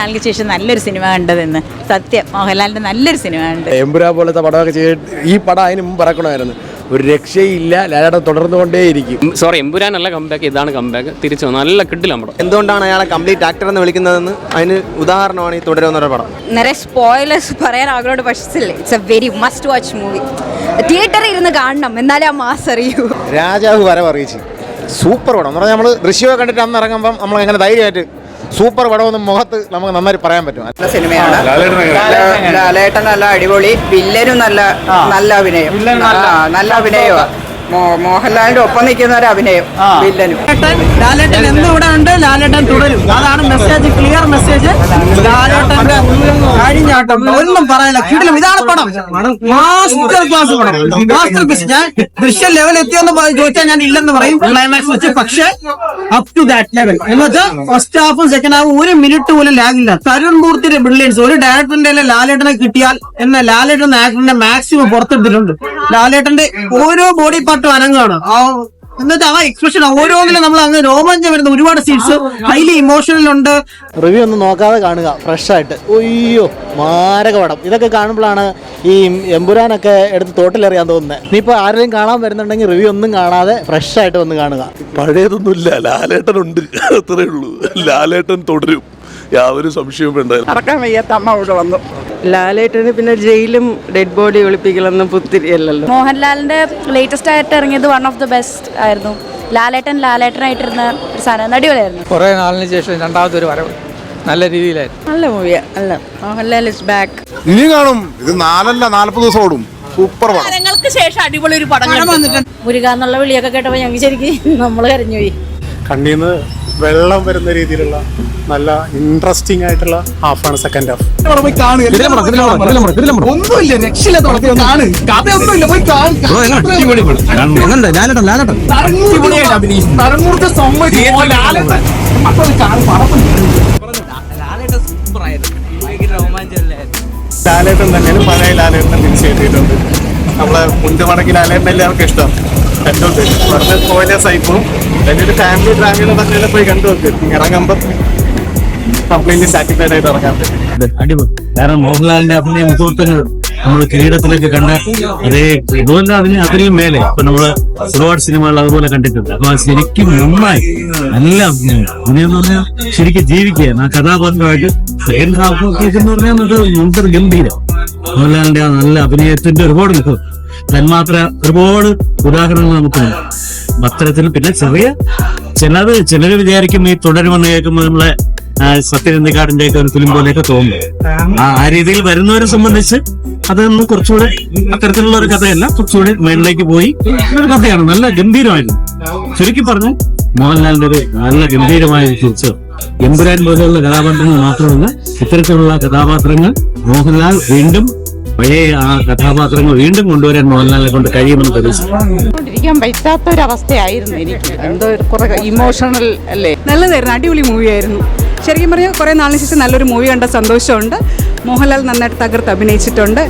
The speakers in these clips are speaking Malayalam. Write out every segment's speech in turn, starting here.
നാൾക്ക് ശേഷം നല്ലൊരു സിനിമ കണ്ടതെന്ന്. സത്യം, മോഹൻലാലിന്റെ നല്ലൊരു സിനിമ ഉണ്ട്. എമ്പുരാൻ പോലത്തെ പടമൊക്കെ ചെയ്തിട്ട് ഈ പടം അതിന് മുമ്പ് ഇറക്കണമായിരുന്നു. ഒരു രക്ഷയില്ല, ലാലേട്ടൻ തുടർന്നുകൊണ്ടേയിരിക്കും. സോറി, എമ്പുരാനല്ല കംബാക്ക്, ഇതാണ് കംബാക്ക്. തിരിച്ചു നല്ല കിട്ടില്ല പടം. എന്തുകൊണ്ടാണ് അയാളെ കംപ്ലീറ്റ് ആക്ടർ എന്ന് വിളിക്കുന്നതെന്ന് അതിന് ഉദാഹരണമാണ് ഈ തുടരുന്ന പടം. നിറയെ സ്പോയിലേഴ്സ് പറയാൻ ആഗ്രഹമുണ്ട്, പക്ഷേ it's A very must watch movie. തിയേറ്ററിൽ ഇരുന്ന് കാണണം, എന്നാലേ ആ മാസ് അറിയൂ. രാജാവ് വരവ് അറിയിച്ചു. സൂപ്പർ പടം എന്ന് പറഞ്ഞാൽ നമ്മൾ ദൃശ്യമൊക്കെ കണ്ടിട്ട് അന്ന് ഇറങ്ങുമ്പം നമ്മൾ എങ്ങനെ ധൈര്യമായിട്ട് സൂപ്പർ പടമൊന്നും മുഖത്ത് നമുക്ക് നന്നായിട്ട് പറയാൻ പറ്റും. നല്ല സിനിമയാണ്. ലാലേട്ടൻ നല്ല അടിപൊളി, വില്ലനും നല്ല അഭിനയം, നല്ല അഭിനയമാണ്. മോഹൻലാലിന്റെ ഒപ്പം നിൽക്കുന്ന ഒരു അഭിനയം വില്ലനും. ലാലേട്ടൻ എന്തുകൂടെ ഉണ്ട്, ലാലേട്ടൻ തുടരും. അതാണ് മെസ്സേജ്, ക്ലിയർ മെസ്സേജ്. ലാലേട്ടന്റെ കഴിഞ്ഞാട്ടം ഒന്നും പറയില്ല, കിടിലം. ഇതാണ് പടം, മാസ്റ്റർ ക്ലാസ് പടം, മാസ്റ്റർ ക്ലാസ്. ഞാൻ ദൃശ്യം ലെവൽ എത്തിയെന്ന് ചോദിച്ചാൽ ഞാൻ ഇല്ലെന്ന് പറയും ക്ലൈമാക്സ് വെച്ച്. പക്ഷേ അപ് ടു ദാറ്റ് ലെവൽ എന്ന് വെച്ചാൽ ഫസ്റ്റ് ഹാഫും സെക്കൻഡ് ഹാഫും ഒരു മിനിറ്റ് പോലും ലാഗില്ല. തരുൺ മൂർത്തിയുടെ ബ്രില്യൻസ് ഒരു ഡയറക്ടറിന്റെ ലാലേട്ടനെ കിട്ടിയാൽ എന്ന ലാലേട്ടൻ ആക്ടറിന്റെ മാക്സിമം പുറത്തെടുത്തിട്ടുണ്ട്. ലാലേട്ടന്റെ ഓരോ ബോഡി പാർട്ടും അനങ്ങാണ്. എന്നിട്ട് ആ എക്സ്പ്രഷൻ ഓരോന്നിലും നമ്മൾ അങ്ങ് രോമാഞ്ചം വരുന്ന ഒരുപാട് സീൻസ് ഹൈലി ഇമോഷണൽ ഉണ്ട്. റിവ്യൂ ഒന്നും നോക്കാതെ കാണുക, ഫ്രഷ് ആയിട്ട്. ഒയ്യോ, മാരക പടം. ഇതൊക്കെ കാണുമ്പോഴാണ് ഈ എമ്പുരാനൊക്കെ എടുത്ത് തോട്ടിലെറിയാൻ തോന്നുന്നത്. ഇനിയിപ്പോൾ ആരെങ്കിലും കാണാൻ വരുന്നുണ്ടെങ്കിൽ റിവ്യൂ ഒന്നും കാണാതെ ഫ്രഷ് ആയിട്ട് വന്ന് കാണുക. പഴയതൊന്നുമില്ല, ലാലേട്ടൻ ഉണ്ട്, അത്രേ ഉള്ളൂ. ലാലേട്ടൻ തുടരും, യാതൊരു സംശയവും വേണ്ട. അറക്കാൻ വയ്യാത്ത അമ്മ ഇവിടെ വന്നു. ലാലേട്ടന് പിന്നെ ജയിലും ഡെഡ് ബോഡി ഒളിപ്പിക്കലൊന്നും പുത്തിരിയല്ലല്ലോ. മോഹൻലാലിന്റെ ലേറ്റസ്റ്റ് ആയിട്ട് ഇറങ്ങിയത് വൺ ഓഫ് ദ ബെസ്റ്റ് ആയിരുന്നു. ലാലേട്ടനായിട്ടിരുന്ന ഒരു സാധനം അടിപൊളിയായിരുന്നു. കുറെ നാളിന് ശേഷം രണ്ടാമതൊരു വരവ് നല്ല രീതിയിലായിരുന്നു. നല്ല മൂവിയാ, നല്ല. Mohanlal is back. ഇനി കാണും. ഇത് 40 ദിവസം ഓടും. സൂപ്പർ പടം. കാലങ്ങൾക്ക് ശേഷം അടിപൊളി ഒരു പടം മുരുക എന്നുള്ള വിളിയൊക്കെ കേട്ടപ്പോൾ ഞങ്ങൾക്ക് ശരിക്കും നമ്മൾ കരഞ്ഞുപോയി. കണ്ണീന്ന് വെള്ളം വരുന്ന രീതിയിലുള്ള നല്ല ഇൻട്രസ്റ്റിംഗ് ആയിട്ടുള്ള ഹാഫാണ് സെക്കൻഡ് ഹാഫ്. ഒന്നുമില്ല, രക്ഷയില്ല. കഥയൊന്നുമില്ല, പോയി ലാലേട്ടൻ തന്നെയാണ് പഴയ ലാലേട്ടനെ തിരിച്ചു കയറ്റിയിട്ടുണ്ട്. നമ്മളെ മുൻപടക്കി ലാലേട്ടൻ എല്ലാവർക്കും ഇഷ്ടം. ഏറ്റവും വളരെ സ്പോയിലേഴ്സ് ആയിപ്പോഴും വലിയൊരു ഫാമിലി ട്രാവലിൽ തന്നെ പോയി കണ്ടു വെക്കും. ഇറങ്ങുമ്പോൾ കംപ്ലീറ്റ്ലി സാറ്റിസ്ഫൈഡ് ആയിട്ട് ഇറങ്ങാൻ പറ്റും. അടിപൊളി. കാരണം മോഹൻലാലിന്റെ അഭിനയ മുഹൂർത്തങ്ങൾ നമ്മൾ കിരീടത്തിലൊക്കെ കണ്ട അതേ ഇതുപോലെ അതിനും മേലെ ഇപ്പൊ നമ്മള് ഒരുപാട് സിനിമകൾ അതുപോലെ കണ്ടിട്ടുണ്ട്. അപ്പൊ ശരിക്കും നന്നായി നല്ല അഭിനയം എന്ന് പറഞ്ഞാൽ ശരിക്കും ജീവിക്കുകയാണ് ആ കഥാപാത്രമായിട്ട്. സെക്കൻഡ് ഹാഫ് എന്ന് പറഞ്ഞാൽ ഗംഭീരം. മോഹൻലാലിന്റെ ആ നല്ല അഭിനയത്തിന്റെ ഒരുപാട് മുഖം തന്മാത്ര ഒരുപാട് ഉദാഹരണങ്ങൾ നമുക്ക് അത്തരത്തിൽ. പിന്നെ ചിലര് വിചാരിക്കും ഈ തുടരുമെന്ന് കേൾക്കുമ്പോൾ നമ്മളെ സത്യനന്ദിക്കാടിന്റെ ഒക്കെ ഒരു ഫിലിം പോലെയൊക്കെ തോന്നും. ആ രീതിയിൽ വരുന്നവരെ സംബന്ധിച്ച് അതൊന്നും കുറച്ചുകൂടെ അത്തരത്തിലുള്ള ഒരു കഥയല്ല, കുറച്ചുകൂടി മേളിലേക്ക് പോയി ഒരു കഥയാണ്. നല്ല ഗംഭീരമായിരുന്നു. ചുരുക്കി പറഞ്ഞാൽ മോഹൻലാലിന്റെ ഒരു നല്ല ഗംഭീരമായ തിരിച്ചു. എമ്പുരാൻ പോലെയുള്ള കഥാപാത്രങ്ങൾ മാത്രമല്ല, ഇത്തരത്തിലുള്ള കഥാപാത്രങ്ങൾ മോഹൻലാൽ വീണ്ടും പഴയ ആ കഥാപാത്രങ്ങൾ വീണ്ടും കൊണ്ടുവരാൻ മോഹൻലാലിനെ കൊണ്ട് കഴിയുമെന്ന് ഇരിക്കാൻ പറ്റാത്തൊരവസ്ഥയായിരുന്നു എനിക്ക്. എന്തോ കുറെ ഇമോഷണൽ അല്ലേ. നല്ലതായിരുന്നു, അടിപൊളി മൂവിയായിരുന്നു. ശരിക്കും പറഞ്ഞാൽ കുറേ നാളിന് ശേഷം നല്ലൊരു മൂവി കണ്ട സന്തോഷമുണ്ട്. മോഹൻലാൽ നന്നായിട്ട് തകർത്ത് അഭിനയിച്ചിട്ടുണ്ട്.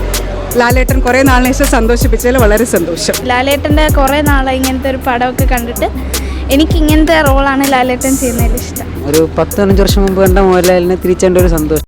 ലാലേട്ടൻ കുറേ നാളിന് ശേഷം സന്തോഷിപ്പിച്ചതിൽ വളരെ സന്തോഷം. ലാലേട്ടൻ്റെ കുറേ നാളെ ഇങ്ങനത്തെ ഒരു പടമൊക്കെ കണ്ടിട്ട് എനിക്ക് ഇങ്ങനത്തെ റോളാണ് ലാലേട്ടൻ ചെയ്യുന്നതിൽ ഇഷ്ടം. ഒരു 10-15 വർഷം മുമ്പ് കണ്ട മോഹൻലാലിനെ തിരിച്ചേണ്ട ഒരു സന്തോഷം.